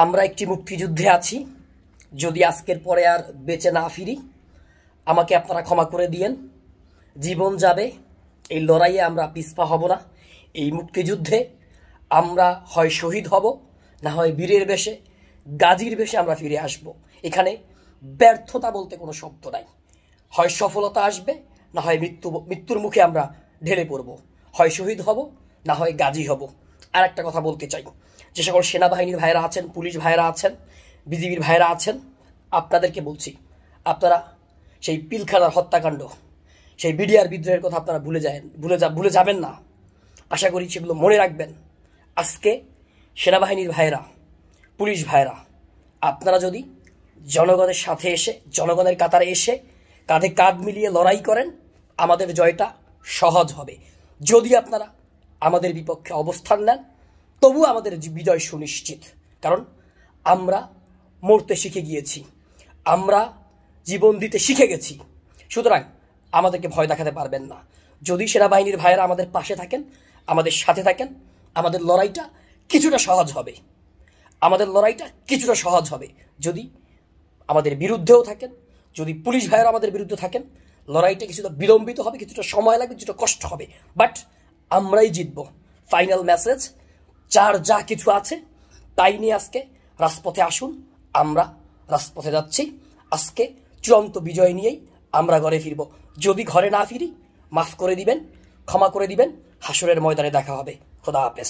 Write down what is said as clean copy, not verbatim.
আমরা একটি মুক্তিযুদ্ধে আছি। যদি আজকের পরে আর বেঁচে না ফিরি, আমাকে আপনারা ক্ষমা করে দিয়েন। জীবন যাবে, এই লড়াইয়ে আমরা পিছপা হব না। এই মুক্তিযুদ্ধে আমরা হয় শহীদ হব, না হয় বীরের বেশে, গাজীর বেশে আমরা ফিরে আসব। এখানে ব্যর্থতা বলতে কোনো শব্দ নাই। হয় সফলতা আসবে, না হয় মৃত্যুর মুখে আমরা ঢেলে পড়ব। হয় শহীদ হব, না হয় গাজী হব। আর একটা কথা বলতে চাই, যে সকল সেনাবাহিনীর ভাইরা আছেন, পুলিশ ভাইরা আছেন, বিজিবির ভাইরা আছেন, আপনাদেরকে বলছি, আপনারা সেই পিলখানার হত্যাকাণ্ড, সেই বিডিআর বিদ্রোহের কথা আপনারা ভুলে যাবেন না। আশা করি সেগুলো মনে রাখবেন। আজকে সেনাবাহিনীর ভাইরা, পুলিশ ভাইরা, আপনারা যদি জনগণের সাথে এসে, জনগণের কাতারে এসে কাঁধে কাঁধ মিলিয়ে লড়াই করেন, আমাদের জয়টা সহজ হবে। যদি আপনারা আমাদের বিপক্ষে অবস্থান নেন, তবু আমাদের বিজয় সুনিশ্চিত। কারণ আমরা মরতে শিখে গিয়েছি, আমরা জীবন দিতে শিখে গেছি। সুতরাং আমাদেরকে ভয় দেখাতে পারবেন না। যদি সেনাবাহিনীর ভাইয়েরা আমাদের পাশে থাকেন, আমাদের সাথে থাকেন, আমাদের লড়াইটা কিছুটা সহজ হবে। যদি আমাদের বিরুদ্ধেও থাকেন, যদি পুলিশ ভাইয়েরা আমাদের বিরুদ্ধে থাকেন, লড়াইটা কিছুটা বিলম্বিত হবে, কিছুটা সময় লাগবে, কিছুটা কষ্ট হবে, বাট আমরাই জিতব। ফাইনাল মেসেজ, যার যা কিছু আছে তাই নিয়ে আজকে রাজপথে আসুন। আমরা রাজপথে যাচ্ছি। আজকে চূড়ান্ত বিজয় নিয়েই আমরা ঘরে ফিরব। যদি ঘরে না ফিরি, মাফ করে দিবেন, ক্ষমা করে দিবেন। হাসরের ময়দানে দেখা হবে। খোদা হাফেজ।